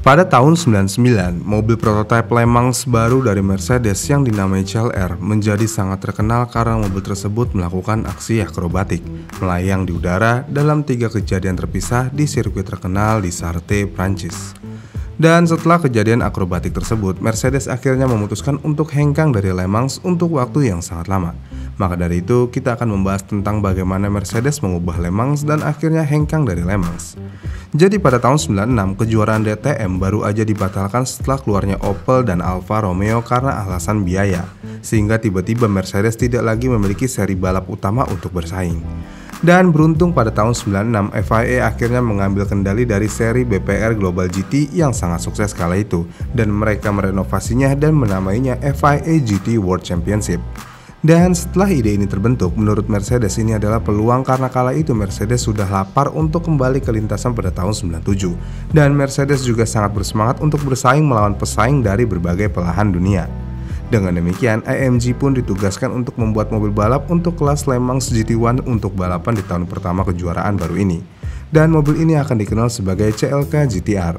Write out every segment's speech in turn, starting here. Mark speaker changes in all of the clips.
Speaker 1: Pada tahun 99, mobil prototipe Le Mans baru dari Mercedes yang dinamai CLR menjadi sangat terkenal karena mobil tersebut melakukan aksi akrobatik, melayang di udara dalam 3 kejadian terpisah di sirkuit terkenal di Sarthe, Prancis. Dan setelah kejadian akrobatik tersebut, Mercedes akhirnya memutuskan untuk hengkang dari Le Mans untuk waktu yang sangat lama. Maka dari itu, kita akan membahas tentang bagaimana Mercedes mengubah Le Mans dan akhirnya hengkang dari Le Mans. Jadi pada tahun 96, kejuaraan DTM baru aja dibatalkan setelah keluarnya Opel dan Alfa Romeo karena alasan biaya, sehingga tiba-tiba Mercedes tidak lagi memiliki seri balap utama untuk bersaing. Dan beruntung pada tahun 96, FIA akhirnya mengambil kendali dari seri BPR Global GT yang sangat sukses kala itu, dan mereka merenovasinya dan menamainya FIA GT World Championship. Dan setelah ide ini terbentuk, menurut Mercedes ini adalah peluang karena kala itu Mercedes sudah lapar untuk kembali ke lintasan pada tahun 97. Dan Mercedes juga sangat bersemangat untuk bersaing melawan pesaing dari berbagai belahan dunia. Dengan demikian, AMG pun ditugaskan untuk membuat mobil balap untuk kelas Le Mans GT1 untuk balapan di tahun pertama kejuaraan baru ini. Dan mobil ini akan dikenal sebagai CLK GTR.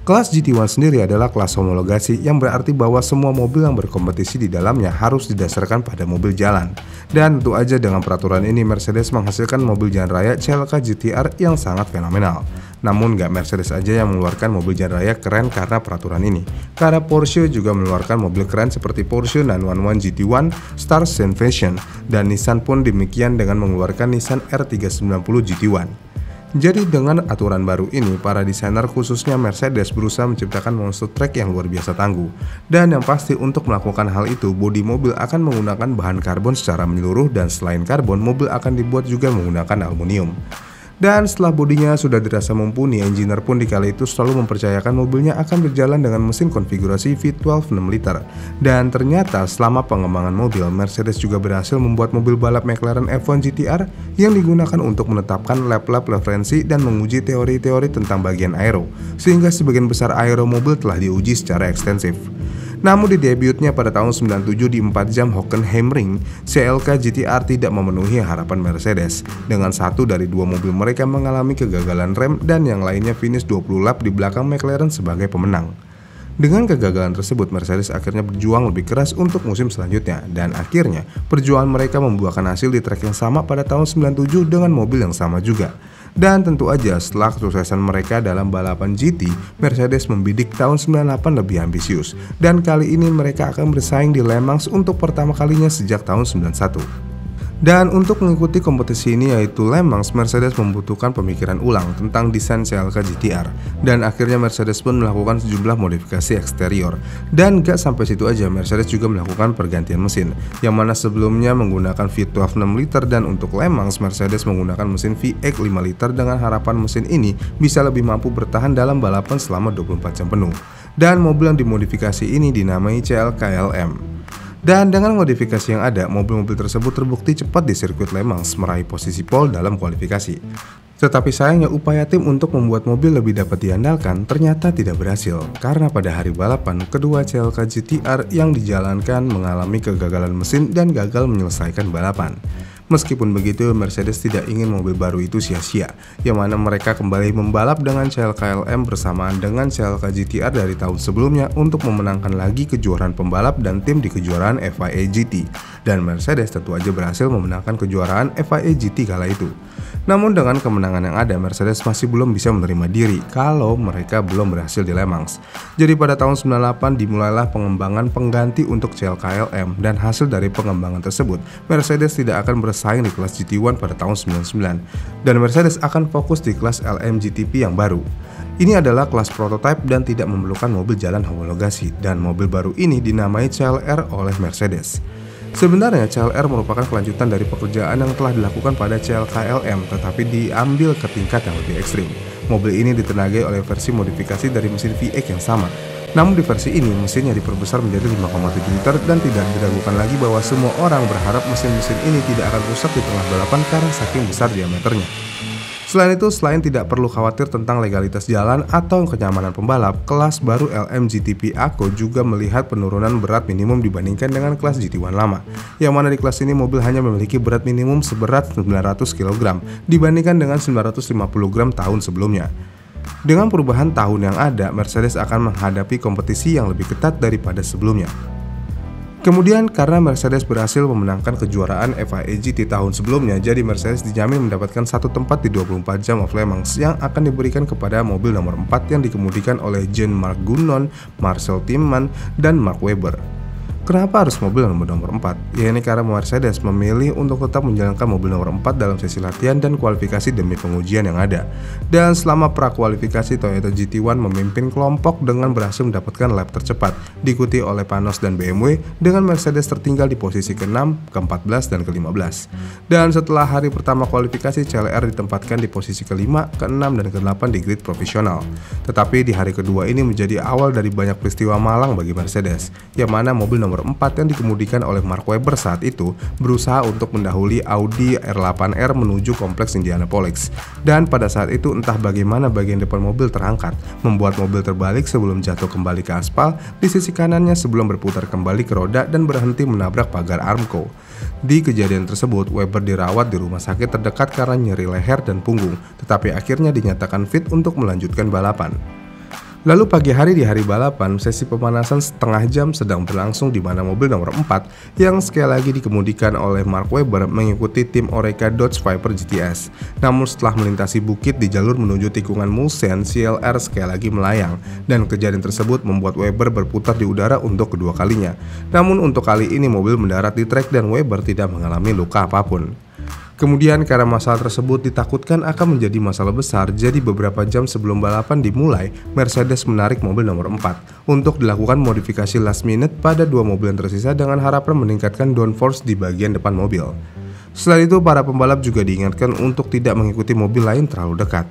Speaker 1: Kelas GT1 sendiri adalah kelas homologasi yang berarti bahwa semua mobil yang berkompetisi di dalamnya harus didasarkan pada mobil jalan. Dan tentu aja dengan peraturan ini Mercedes menghasilkan mobil jalan raya CLK GTR yang sangat fenomenal. Namun gak Mercedes aja yang mengeluarkan mobil jalan raya keren karena peraturan ini. Karena Porsche juga mengeluarkan mobil keren seperti Porsche 911 GT1, Star Invasion, dan Nissan pun demikian dengan mengeluarkan Nissan R390 GT1. Jadi dengan aturan baru ini, para desainer khususnya Mercedes berusaha menciptakan monster truck yang luar biasa tangguh. Dan yang pasti untuk melakukan hal itu, bodi mobil akan menggunakan bahan karbon secara menyeluruh dan selain karbon, mobil akan dibuat juga menggunakan aluminium. Dan setelah bodinya sudah dirasa mumpuni, engineer pun di kala itu selalu mempercayakan mobilnya akan berjalan dengan mesin konfigurasi V12 6 liter. Dan ternyata selama pengembangan mobil, Mercedes juga berhasil membuat mobil balap McLaren F1 GTR yang digunakan untuk menetapkan lap-lap referensi dan menguji teori-teori tentang bagian aero, sehingga sebagian besar aero mobil telah diuji secara ekstensif. Namun di debutnya pada tahun 97 di 4 jam Hockenheimring, CLK GTR tidak memenuhi harapan Mercedes. Dengan satu dari 2 mobil mereka mengalami kegagalan rem dan yang lainnya finish 20 lap di belakang McLaren sebagai pemenang. Dengan kegagalan tersebut, Mercedes akhirnya berjuang lebih keras untuk musim selanjutnya, dan akhirnya perjuangan mereka membuahkan hasil di trek yang sama pada tahun 97 dengan mobil yang sama juga. Dan tentu aja setelah kesuksesan mereka dalam balapan GT, Mercedes membidik tahun 98 lebih ambisius, dan kali ini mereka akan bersaing di Le Mans untuk pertama kalinya sejak tahun 91. Dan untuk mengikuti kompetisi ini yaitu Le Mans, Mercedes membutuhkan pemikiran ulang tentang desain CLK GTR. Dan akhirnya Mercedes pun melakukan sejumlah modifikasi eksterior. Dan gak sampai situ aja, Mercedes juga melakukan pergantian mesin, yang mana sebelumnya menggunakan V12 6 liter dan untuk Le Mans, Mercedes menggunakan mesin VX 5 liter dengan harapan mesin ini bisa lebih mampu bertahan dalam balapan selama 24 jam penuh. Dan mobil yang dimodifikasi ini dinamai CLK-LM. Dan dengan modifikasi yang ada, mobil-mobil tersebut terbukti cepat di sirkuit Le Mans, meraih posisi pole dalam kualifikasi. Tetapi sayangnya upaya tim untuk membuat mobil lebih dapat diandalkan ternyata tidak berhasil, karena pada hari balapan, kedua CLK GTR yang dijalankan mengalami kegagalan mesin dan gagal menyelesaikan balapan. Meskipun begitu, Mercedes tidak ingin mobil baru itu sia-sia, yang mana mereka kembali membalap dengan CLK LM bersamaan dengan CLK GTR dari tahun sebelumnya untuk memenangkan lagi kejuaraan pembalap dan tim di kejuaraan FIA GT. Dan Mercedes tentu aja berhasil memenangkan kejuaraan FIA GT kala itu. Namun dengan kemenangan yang ada, Mercedes masih belum bisa menerima diri kalau mereka belum berhasil di Le Mans. Jadi pada tahun 98 dimulailah pengembangan pengganti untuk CLK LM, dan hasil dari pengembangan tersebut, Mercedes tidak akan bersaing di kelas GT1 pada tahun 99, dan Mercedes akan fokus di kelas LMGTP yang baru. Ini adalah kelas prototipe dan tidak memerlukan mobil jalan homologasi, dan mobil baru ini dinamai CLR oleh Mercedes. Sebenarnya CLR merupakan kelanjutan dari pekerjaan yang telah dilakukan pada CLK-LM, tetapi diambil ke tingkat yang lebih ekstrim. Mobil ini ditenagai oleh versi modifikasi dari mesin VX yang sama. Namun di versi ini mesinnya diperbesar menjadi 5,7 liter dan tidak diragukan lagi bahwa semua orang berharap mesin-mesin ini tidak akan rusak di tengah balapan karena saking besar diameternya. Selain itu, selain tidak perlu khawatir tentang legalitas jalan atau kenyamanan pembalap, kelas baru LMGTP Ako juga melihat penurunan berat minimum dibandingkan dengan kelas GT1 lama, yang mana di kelas ini mobil hanya memiliki berat minimum seberat 900 kg dibandingkan dengan 950 gram tahun sebelumnya. Dengan perubahan tahun yang ada, Mercedes akan menghadapi kompetisi yang lebih ketat daripada sebelumnya. Kemudian karena Mercedes berhasil memenangkan kejuaraan FIA GT tahun sebelumnya, jadi Mercedes dijamin mendapatkan satu tempat di 24 jam of Le Mans yang akan diberikan kepada mobil nomor 4 yang dikemudikan oleh Jean-Marc Gounon, Marcel Timmerman, dan Mark Webber. Kenapa harus mobil nomor 4? Ya ini karena Mercedes memilih untuk tetap menjalankan mobil nomor 4 dalam sesi latihan dan kualifikasi demi pengujian yang ada. Dan selama prakualifikasi, Toyota GT1 memimpin kelompok dengan berhasil mendapatkan lap tercepat, diikuti oleh Panos dan BMW, dengan Mercedes tertinggal di posisi ke-6, ke-14, dan ke-15. Dan setelah hari pertama kualifikasi, CLR ditempatkan di posisi ke-5, ke-6, dan ke-8 di grid profesional. Tetapi di hari kedua ini menjadi awal dari banyak peristiwa malang bagi Mercedes, yang mana mobil nomor 4 yang dikemudikan oleh Mark Webber saat itu berusaha untuk mendahului Audi R8R menuju kompleks Indianapolis. Dan pada saat itu entah bagaimana bagian depan mobil terangkat, membuat mobil terbalik sebelum jatuh kembali ke aspal di sisi kanannya sebelum berputar kembali ke roda dan berhenti menabrak pagar Armco. Di kejadian tersebut, Webber dirawat di rumah sakit terdekat karena nyeri leher dan punggung, tetapi akhirnya dinyatakan fit untuk melanjutkan balapan. Lalu pagi hari di hari balapan, sesi pemanasan setengah jam sedang berlangsung di mana mobil nomor 4 yang sekali lagi dikemudikan oleh Mark Webber mengikuti tim Oreca Dodge Viper GTS. Namun setelah melintasi bukit di jalur menuju tikungan Mulsanne, CLR sekali lagi melayang, dan kejadian tersebut membuat Webber berputar di udara untuk kedua kalinya. Namun untuk kali ini mobil mendarat di trek dan Webber tidak mengalami luka apapun. Kemudian karena masalah tersebut ditakutkan akan menjadi masalah besar, jadi beberapa jam sebelum balapan dimulai, Mercedes menarik mobil nomor 4 untuk dilakukan modifikasi last minute pada dua mobil yang tersisa dengan harapan meningkatkan downforce di bagian depan mobil. Setelah itu, para pembalap juga diingatkan untuk tidak mengikuti mobil lain terlalu dekat.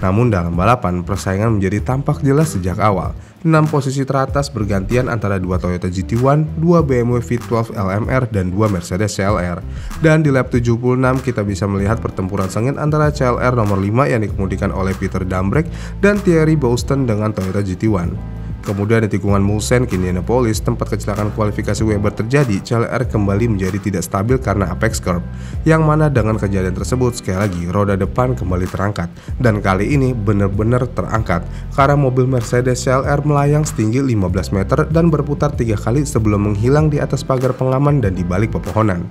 Speaker 1: Namun dalam balapan, persaingan menjadi tampak jelas sejak awal. 6 posisi teratas bergantian antara 2 Toyota GT1, 2 BMW V12 LMR, dan 2 Mercedes CLR. Dan di lap 76 kita bisa melihat pertempuran sengit antara CLR nomor 5 yang dikemudikan oleh Peter Dambrek dan Thierry Bouston dengan Toyota GT1. Kemudian di tikungan Mulsanne ke Indianapolis, tempat kecelakaan kualifikasi Webber terjadi, CLR kembali menjadi tidak stabil karena apex curb, yang mana dengan kejadian tersebut sekali lagi roda depan kembali terangkat, dan kali ini benar-benar terangkat karena mobil Mercedes CLR melayang setinggi 15 meter dan berputar 3 kali sebelum menghilang di atas pagar pengaman dan di balik pepohonan.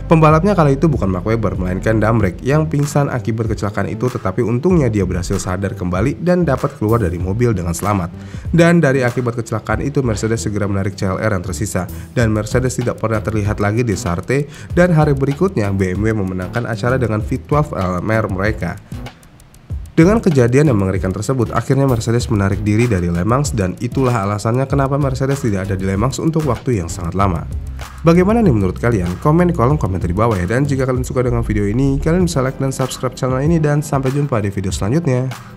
Speaker 1: Pembalapnya kali itu bukan Mark Webber, melainkan Dambrek yang pingsan akibat kecelakaan itu, tetapi untungnya dia berhasil sadar kembali dan dapat keluar dari mobil dengan selamat. Dan dari akibat kecelakaan itu, Mercedes segera menarik CLR yang tersisa, dan Mercedes tidak pernah terlihat lagi di Sarthe, dan hari berikutnya BMW memenangkan acara dengan V12 LMR mereka. Dengan kejadian yang mengerikan tersebut, akhirnya Mercedes menarik diri dari Le Mans, dan itulah alasannya kenapa Mercedes tidak ada di Le Mans untuk waktu yang sangat lama. Bagaimana nih menurut kalian? Komen di kolom komentar di bawah ya. Dan jika kalian suka dengan video ini, kalian bisa like dan subscribe channel ini, dan sampai jumpa di video selanjutnya.